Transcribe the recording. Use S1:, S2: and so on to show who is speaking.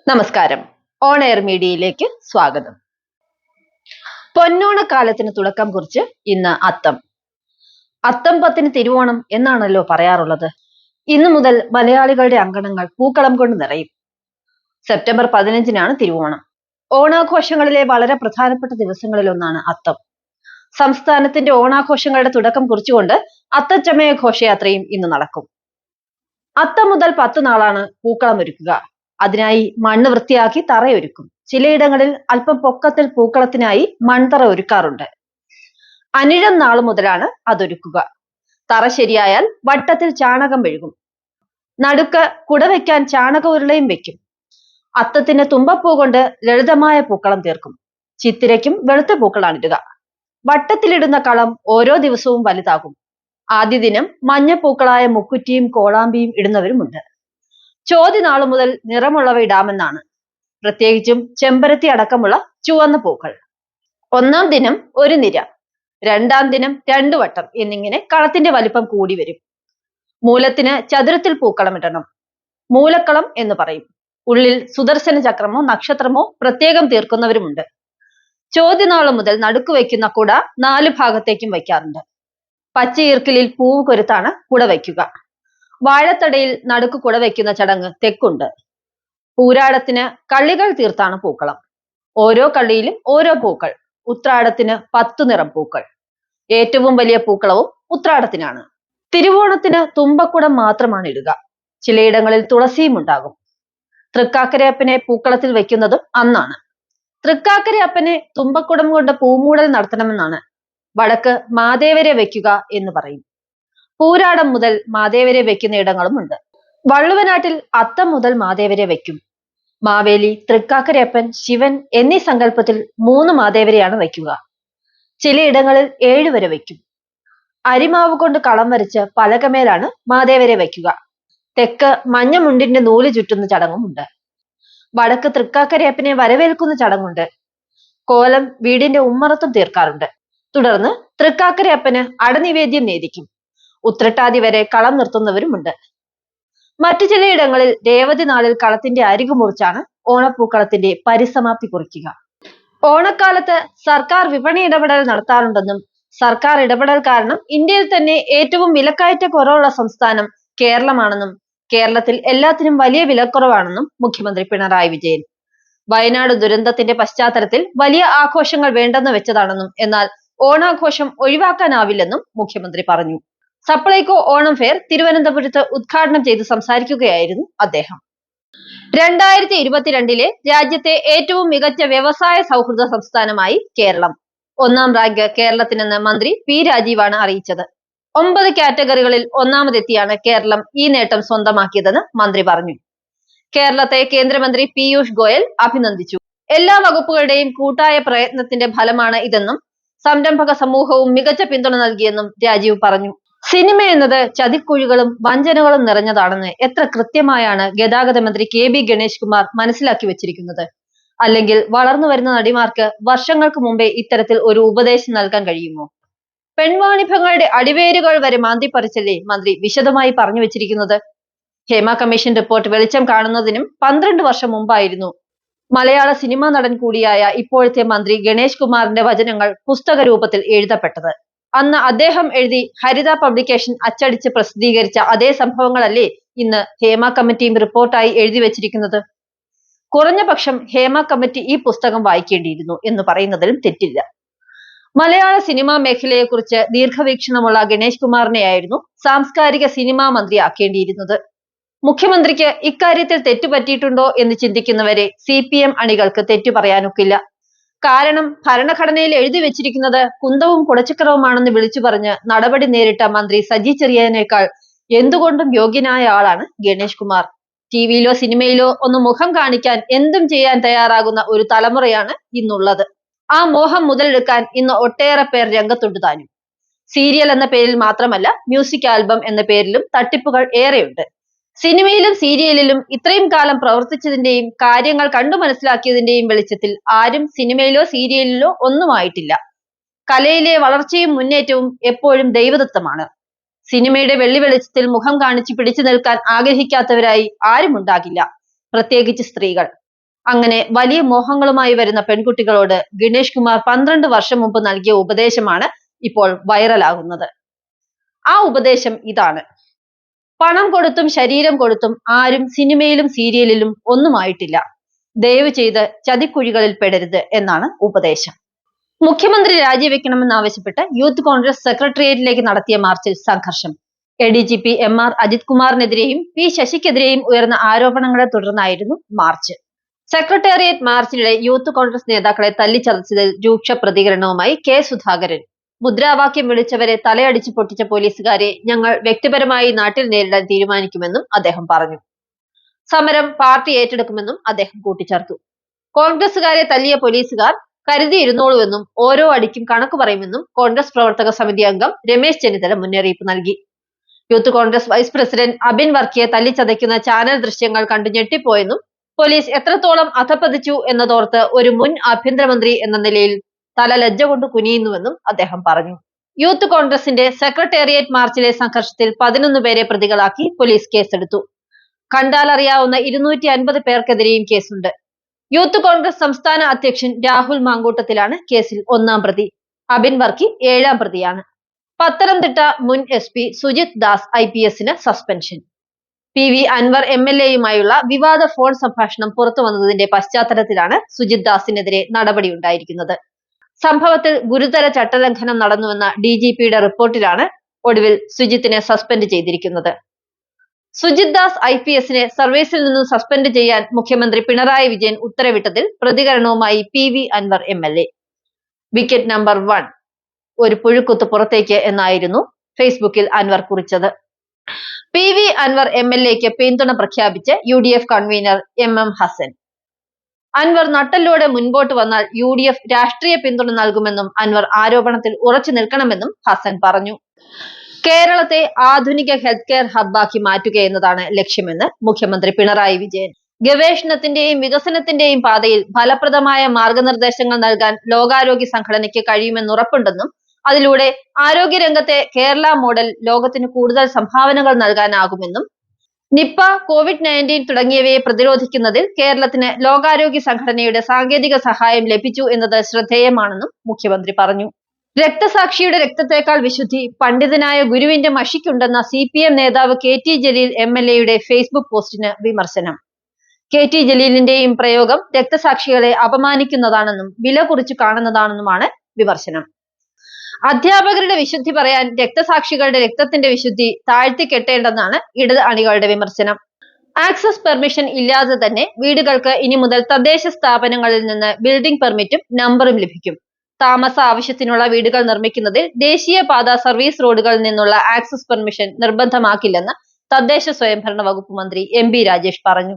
S1: നമസ്കാരം. On air മീഡിയയിലേക്ക് സ്വാഗതം. പൊന്നോണക്കാലത്തിന് തുടക്കം കുറിച്ച് ഇന്ന് അത്തം. അത്തം പത്തിന് തിരുവോണം എന്നാണല്ലോ പറയാറുള്ളത്. ഇന്നു മുതൽ മലയാളികളുടെ അങ്കണങ്ങൾ പൂക്കളം കൊണ്ട് നിറയും. സെപ്റ്റംബർ 15-നാണ് തിരുവോണം. ഓണാഘോഷങ്ങളിലെ വളരെ പ്രധാനപ്പെട്ട ദിവസങ്ങളിലൊന്നാണ് അത്തം. സംസ്ഥാനത്തിന്റെ ഓണാഘോഷങ്ങളുടെ തുടക്കം കുറിച്ചുകൊണ്ട് അത്തച്ചമയ ഘോഷയാത്രയും ഇന്ന് നടക്കും. അത്തം മുതൽ 10 നാളാണ് പൂക്കളം ഒരുക്കുക. അതിനായി മണ്ണ് വൃത്തിയാക്കി തറയൊരുക്കും. ചിലയിടങ്ങളിൽ അല്പം പൊക്കത്തിൽ പൂക്കളത്തിനായി മൺതറ ഒരുക്കാറുണ്ട്. അനിഴം നാളു മുതലാണ് അതൊരുക്കുക. തറ ശരിയായാൽ വട്ടത്തിൽ ചാണകം മെഴുകും. നടുക്ക് കുടവയ്ക്കാൻ ചാണക ഉരുളയും വെക്കും. അത്തത്തിന് തുമ്പപ്പൂ കൊണ്ട് ലളിതമായ പൂക്കളം തീർക്കും. ചിത്തിരയ്ക്കും വെളുത്ത പൂക്കളാണിടുക. വട്ടത്തിലിടുന്ന കളം ഓരോ ദിവസവും വലുതാകും. ആദ്യ ദിനം മഞ്ഞപ്പൂക്കളായ മുക്കുറ്റിയും കോളാമ്പിയും ഇടുന്നവരുമുണ്ട്. ചോതി നാളു മുതൽ നിറമുള്ളവ ഇടാമെന്നാണ്. പ്രത്യേകിച്ചും ചെമ്പരത്തി അടക്കമുള്ള ചുവന്ന പൂക്കൾ. 1-ാം ദിനം ഒരു നിര, 2-ാം ദിനം 2 വട്ടം എന്നിങ്ങനെ കളത്തിന്റെ വലിപ്പം കൂടി വരും. മൂലത്തിന് ചതുരത്തിൽ പൂക്കളം ഇടണം. മൂലക്കളം എന്ന് പറയും. ഉള്ളിൽ സുദർശന ചക്രമോ നക്ഷത്രമോ പ്രത്യേകം തീർക്കുന്നവരുമുണ്ട്. ചോതി നാളു മുതൽ നടുക്ക് വയ്ക്കുന്ന കുട 4 ഭാഗത്തേക്കും വയ്ക്കാറുണ്ട്. പച്ച ഈർക്കിലിൽ പൂവ് കൊരുത്താണ് കുട വയ്ക്കുക. വാഴത്തടയിൽ നടുക്ക് കുട വയ്ക്കുന്ന ചടങ്ങ് തെക്കുണ്ട്. പൂരാടത്തിന് കള്ളികൾ തീർത്താണ് പൂക്കളം. ഓരോ കള്ളിയിലും ഓരോ പൂക്കൾ. ഉത്രാടത്തിന് 10 നിറം പൂക്കൾ. ഏറ്റവും വലിയ പൂക്കളവും ഉത്രാടത്തിനാണ്. തിരുവോണത്തിന് തുമ്പക്കുടം മാത്രമാണ് ഇടുക. ചിലയിടങ്ങളിൽ തുളസിയും ഉണ്ടാകും. തൃക്കാക്കരയപ്പനെ പൂക്കളത്തിൽ വയ്ക്കുന്നതും അന്നാണ്. തൃക്കാക്കരയപ്പനെ തുമ്പക്കുടം കൊണ്ട് പൂമൂടൽ നടത്തണമെന്നാണ്. വടക്ക് മാതേവരെ വയ്ക്കുക എന്ന് പറയും. പൂരാടം മുതൽ മാതേവരെ വെക്കുന്ന ഇടങ്ങളുമുണ്ട്. വള്ളുവനാട്ടിൽ അത്തം മുതൽ മാതേവരെ വയ്ക്കും. മാവേലി, തൃക്കാക്കരയപ്പൻ, ശിവൻ എന്നീ സങ്കല്പത്തിൽ 3 മാതേവരെയാണ് വയ്ക്കുക. ചിലയിടങ്ങളിൽ 7 വരെ വയ്ക്കും. അരിമാവ് കൊണ്ട് കളം വരച്ച് പലകമേലാണ് മാതേവരെ വയ്ക്കുക. തെക്ക് മഞ്ഞമുണ്ടിന്റെ നൂല് ചുറ്റുന്ന ചടങ്ങുമുണ്ട്. വടക്ക് തൃക്കാക്കരയപ്പനെ വരവേൽക്കുന്ന ചടങ്ങുണ്ട്. കോലം വീടിന്റെ ഉമ്മറത്തും തീർക്കാറുണ്ട്. തുടർന്ന് തൃക്കാക്കരയപ്പന് അടനിവേദ്യം നേദിക്കും. ഉത്രട്ടാതി വരെ കളം നിർത്തുന്നവരുമുണ്ട്. മറ്റു ചിലയിടങ്ങളിൽ രേവതി നാളിൽ കളത്തിന്റെ അരികു മുറിച്ചാണ് ഓണപ്പൂക്കളത്തിന്റെ പരിസമാപ്തി കുറിക്കുക. ഓണക്കാലത്ത് സർക്കാർ വിപണി ഇടപെടൽ നടത്താറുണ്ടെന്നും സർക്കാർ ഇടപെടൽ കാരണം ഇന്ത്യയിൽ തന്നെ ഏറ്റവും വിലക്കയറ്റ കുറവുള്ള സംസ്ഥാനം കേരളമാണെന്നും കേരളത്തിൽ എല്ലാത്തിനും വലിയ വിലക്കുറവാണെന്നും മുഖ്യമന്ത്രി പിണറായി വിജയൻ. വയനാട് ദുരന്തത്തിന്റെ പശ്ചാത്തലത്തിൽ വലിയ ആഘോഷങ്ങൾ വേണ്ടെന്ന് വെച്ചതാണെന്നും എന്നാൽ ഓണാഘോഷം ഒഴിവാക്കാനാവില്ലെന്നും മുഖ്യമന്ത്രി പറഞ്ഞു. സപ്ലൈകോ ഓണം ഫെയർ തിരുവനന്തപുരത്ത് ഉദ്ഘാടനം ചെയ്ത് സംസാരിക്കുകയായിരുന്നു അദ്ദേഹം. 2022 രാജ്യത്തെ ഏറ്റവും മികച്ച വ്യവസായ സൗഹൃദ സംസ്ഥാനമായി കേരളം. 1-ാം റാങ്ക് കേരളത്തിനെന്ന് മന്ത്രി പി രാജീവാണ് അറിയിച്ചത്. 9 കാറ്റഗറികളിൽ ഒന്നാമതെത്തിയാണ് കേരളം ഈ നേട്ടം സ്വന്തമാക്കിയതെന്ന് മന്ത്രി പറഞ്ഞു. കേരളത്തെ കേന്ദ്രമന്ത്രി പീയൂഷ് ഗോയൽ അഭിനന്ദിച്ചു. എല്ലാ വകുപ്പുകളുടെയും കൂട്ടായ പ്രയത്നത്തിന്റെ ഫലമാണ് ഇതെന്നും സംരംഭക സമൂഹവും മികച്ച പിന്തുണ നൽകിയെന്നും രാജീവ് പറഞ്ഞു. സിനിമ എന്നത് ചതിക്കുഴികളും വഞ്ചനകളും നിറഞ്ഞതാണെന്ന് എത്ര കൃത്യമായാണ് ഗതാഗത മന്ത്രി KB ഗണേഷ് കുമാർ മനസ്സിലാക്കി വെച്ചിരിക്കുന്നത്. അല്ലെങ്കിൽ വളർന്നു വരുന്ന നടിമാർക്ക് വർഷങ്ങൾക്ക് മുമ്പേ ഇത്തരത്തിൽ ഒരു ഉപദേശം നൽകാൻ കഴിയുമോ? പെൺവാണിഭങ്ങളുടെ അടിവേരുകൾ വരെ മാന്തിപ്പറിച്ചല്ലേ മന്ത്രി വിശദമായി പറഞ്ഞു വെച്ചിരിക്കുന്നത്. ഹേമ കമ്മീഷൻ റിപ്പോർട്ട് വെളിച്ചം കാണുന്നതിനും 12 വർഷം മുമ്പായിരുന്നു മലയാള സിനിമാ നടൻ കൂടിയായ ഇപ്പോഴത്തെ മന്ത്രി ഗണേഷ് കുമാറിന്റെ വചനങ്ങൾ പുസ്തക രൂപത്തിൽ എഴുതപ്പെട്ടത്. അന്ന് അദ്ദേഹം എഴുതി ഹരിത പബ്ലിക്കേഷൻ അച്ചടിച്ച് പ്രസിദ്ധീകരിച്ച അതേ സംഭവങ്ങളല്ലേ ഇന്ന് ഹേമ കമ്മിറ്റിയും റിപ്പോർട്ടായി എഴുതി വെച്ചിരിക്കുന്നത്. കുറഞ്ഞ പക്ഷം ഹേമ കമ്മിറ്റി ഈ പുസ്തകം വായിക്കേണ്ടിയിരുന്നു എന്ന് പറയുന്നതിലും തെറ്റില്ല. മലയാള സിനിമാ മേഖലയെക്കുറിച്ച് ദീർഘവീക്ഷണമുള്ള ഗണേഷ് കുമാറിനെയായിരുന്നു സാംസ്കാരിക സിനിമാ മന്ത്രിയാക്കേണ്ടിയിരുന്നത്. മുഖ്യമന്ത്രിക്ക് ഇക്കാര്യത്തിൽ തെറ്റുപറ്റിയിട്ടുണ്ടോ എന്ന് ചിന്തിക്കുന്നവരെ CPM അണികൾക്ക് തെറ്റു പറയാനൊക്കില്ല. കാരണം ഭരണഘടനയിൽ എഴുതി വെച്ചിരിക്കുന്നത് കുന്തവും കുടച്ചക്രവുമാണെന്ന് വിളിച്ചു പറഞ്ഞ് നടപടി നേരിട്ട മന്ത്രി സജി ചെറിയാനേക്കാൾ എന്തുകൊണ്ടും യോഗ്യനായ ആളാണ് ഗണേഷ് കുമാർ. ടിവിയിലോ സിനിമയിലോ ഒന്ന് മുഖം കാണിക്കാൻ എന്തും ചെയ്യാൻ തയ്യാറാകുന്ന ഒരു തലമുറയാണ് ഇന്നുള്ളത്. ആ മോഹം മുതലെടുക്കാൻ ഇന്ന് ഒട്ടേറെ പേർ രംഗത്തുണ്ട് താനും. സീരിയൽ എന്ന പേരിൽ മാത്രമല്ല, മ്യൂസിക് ആൽബം എന്ന പേരിലും തട്ടിപ്പുകൾ ഏറെയുണ്ട്. സിനിമയിലും സീരിയലിലും ഇത്രയും കാലം പ്രവർത്തിച്ചതിന്റെയും കാര്യങ്ങൾ കണ്ടു മനസ്സിലാക്കിയതിന്റെയും വെളിച്ചത്തിൽ ആരും സിനിമയിലോ സീരിയലിലോ ഒന്നുമായിട്ടില്ല. കലയിലെ വളർച്ചയും മുന്നേറ്റവും എപ്പോഴും ദൈവദത്തമാണ്. സിനിമയുടെ വെള്ളി വെളിച്ചത്തിൽ മുഖം കാണിച്ച് പിടിച്ചു നിൽക്കാൻ ആഗ്രഹിക്കാത്തവരായി ആരും ഉണ്ടാകില്ല. പ്രത്യേകിച്ച് സ്ത്രീകൾ. അങ്ങനെ വലിയ മോഹങ്ങളുമായി വരുന്ന പെൺകുട്ടികളോട് ഗണേഷ് കുമാർ 12 വർഷം മുമ്പ് നൽകിയ ഉപദേശമാണ് ഇപ്പോൾ വൈറലാകുന്നത്. ആ ഉപദേശം ഇതാണ്: പണം കൊടുത്തും ശരീരം കൊടുത്തും ആരും സിനിമയിലും സീരിയലിലും ഒന്നുമായിട്ടില്ല. ദയവ് ചെയ്ത് ചതിക്കുഴികളിൽ പെടരുത് എന്നാണ് ഉപദേശം. മുഖ്യമന്ത്രി രാജിവെക്കണമെന്നാവശ്യപ്പെട്ട് യൂത്ത് കോൺഗ്രസ് സെക്രട്ടേറിയറ്റിലേക്ക് നടത്തിയ മാർച്ചിൽ സംഘർഷം. ADGP MR അജിത് കുമാറിനെതിരെയും P ശശിക്കെതിരെയും ഉയർന്ന ആരോപണങ്ങളെ തുടർന്നായിരുന്നു മാർച്ച്. സെക്രട്ടേറിയറ്റ് മാർച്ചിനിടെ യൂത്ത് കോൺഗ്രസ് നേതാക്കളെ തല്ലിച്ചതച്ചതിൽ രൂക്ഷ പ്രതികരണവുമായി K സുധാകരൻ. മുദ്രാവാക്യം വിളിച്ചവരെ തലയടിച്ചു പൊട്ടിച്ച പോലീസുകാരെ ഞങ്ങൾ വ്യക്തിപരമായി നാട്ടിൽ നേരിടാൻ തീരുമാനിക്കുമെന്നും അദ്ദേഹം പറഞ്ഞു. സമരം പാർട്ടി ഏറ്റെടുക്കുമെന്നും അദ്ദേഹം കൂട്ടിച്ചേർത്തു. കോൺഗ്രസുകാരെ തല്ലിയ പോലീസുകാർ കരുതിയിരുന്നോളൂവെന്നും ഓരോ അടിക്കും കണക്ക് പറയുമെന്നും കോൺഗ്രസ് പ്രവർത്തക സമിതി അംഗം രമേശ് ചെന്നിത്തല മുന്നറിയിപ്പ് നൽകി. Youth Congress vice president Abin വർക്കിയെ തല്ലിച്ചതയ്ക്കുന്ന ചാനൽ ദൃശ്യങ്ങൾ കണ്ടു ഞെട്ടിപ്പോയെന്നും പോലീസ് എത്രത്തോളം അധപ്പതിച്ചു എന്നതോർത്ത് ഒരു മുൻ ആഭ്യന്തരമന്ത്രി എന്ന നിലയിൽ തല ലജ്ജ കൊണ്ട് കുനിയുന്നുവെന്നും അദ്ദേഹം പറഞ്ഞു. യൂത്ത് കോൺഗ്രസിന്റെ സെക്രട്ടേറിയറ്റ് മാർച്ചിലെ സംഘർഷത്തിൽ 11 പേരെ പ്രതികളാക്കി പോലീസ് കേസെടുത്തു. കണ്ടാലറിയാവുന്ന 250 പേർക്കെതിരെയും കേസുണ്ട്. യൂത്ത് കോൺഗ്രസ് സംസ്ഥാന അധ്യക്ഷൻ രാഹുൽ മാങ്കൂട്ടത്തിലാണ് കേസിൽ 1-ാം പ്രതി. അബിൻ വർക്കി 7-ാം പ്രതിയാണ്. പത്തനംതിട്ട മുൻ SP Sujith Das IPS suspension. PV Anvar MLAയുമായുള്ള വിവാദ ഫോൺ സംഭാഷണം പുറത്തു വന്നതിന്റെ പശ്ചാത്തലത്തിലാണ് സുജിത് ദാസിനെതിരെ നടപടിയുണ്ടായിരിക്കുന്നത്. സംഭവത്തിൽ ഗുരുതര ചട്ടലംഘനം നടന്നുവെന്ന DGPയുടെ റിപ്പോർട്ടിലാണ് ഒടുവിൽ സുജിത്തിനെ സസ്പെൻഡ് ചെയ്തിരിക്കുന്നത്. സുജിത് ദാസ് IPSനെ സർവീസിൽ നിന്നും സസ്പെൻഡ് ചെയ്യാൻ മുഖ്യമന്ത്രി പിണറായി വിജയൻ ഉത്തരവിട്ടതിൽ പ്രതികരണവുമായി PV Anvar MLA. Wicket number 1, ഒരു പുഴുക്കുത്ത് പുറത്തേക്ക് എന്നായിരുന്നു ഫേസ്ബുക്കിൽ അൻവർ കുറിച്ചത്. PV അൻവർ MLAക്ക് പിന്തുണ പ്രഖ്യാപിച്ച് UDF convener MM Hassan. Anvar നട്ടെല്ലോടെ മുൻപോട്ട് വന്നാൽ UDF രാഷ്ട്രീയ പിന്തുണ നൽകുമെന്നും അൻവർ ആരോപണത്തിൽ ഉറച്ചു നിൽക്കണമെന്നും ഹസൻ പറഞ്ഞു. കേരളത്തെ ആധുനിക ഹെൽത്ത് കെയർ ഹബ്ബാക്കി മാറ്റുകയെന്നതാണ് ലക്ഷ്യമെന്ന് മുഖ്യമന്ത്രി പിണറായി വിജയൻ. ഗവേഷണത്തിന്റെയും വികസനത്തിന്റെയും പാതയിൽ ഫലപ്രദമായ മാർഗനിർദ്ദേശങ്ങൾ നൽകാൻ ലോകാരോഗ്യ സംഘടനയ്ക്ക് കഴിയുമെന്നുറപ്പുണ്ടെന്നും അതിലൂടെ ആരോഗ്യരംഗത്തെ കേരള മോഡൽ ലോകത്തിന് കൂടുതൽ സംഭാവനകൾ നൽകാനാകുമെന്നും നിപ്പ, COVID-19 തുടങ്ങിയവയെ പ്രതിരോധിക്കുന്നതിൽ കേരളത്തിന് ലോകാരോഗ്യ സംഘടനയുടെ സാങ്കേതിക സഹായം ലഭിച്ചു എന്നത് ശ്രദ്ധേയമാണെന്നും മുഖ്യമന്ത്രി പറഞ്ഞു. രക്തസാക്ഷിയുടെ രക്തത്തേക്കാൾ വിശുദ്ധി പണ്ഡിതനായ ഗുരുവിന്റെ മഷിക്കുണ്ടെന്ന CPM നേതാവ് KT ജലീൽ MLAയുടെ ഫേസ്ബുക്ക് പോസ്റ്റിന് വിമർശനം. KT ജലീലിന്റെയും പ്രയോഗം രക്തസാക്ഷികളെ അപമാനിക്കുന്നതാണെന്നും വില കുറിച്ചു കാണുന്നതാണെന്നുമാണ് വിമർശനം. അധ്യാപകരുടെ വിശുദ്ധി പറയാൻ രക്തസാക്ഷികളുടെ രക്തത്തിന്റെ വിശുദ്ധി താഴ്ത്തിക്കെട്ടേണ്ടെന്നാണ് ഇടത് അണികളുടെ വിമർശനം. ആക്സസ് പെർമിഷൻ ഇല്ലാതെ തന്നെ വീടുകൾക്ക് ഇനി മുതൽ തദ്ദേശ സ്ഥാപനങ്ങളിൽ നിന്ന് ബിൽഡിംഗ് പെർമിറ്റും നമ്പറും ലഭിക്കും. താമസ ആവശ്യത്തിനുള്ള വീടുകൾ നിർമ്മിക്കുന്നതിൽ ദേശീയപാത സർവീസ് റോഡുകളിൽ നിന്നുള്ള ആക്സസ് പെർമിഷൻ നിർബന്ധമാക്കില്ലെന്ന് തദ്ദേശ സ്വയംഭരണ വകുപ്പ് മന്ത്രി MB രാജേഷ് പറഞ്ഞു.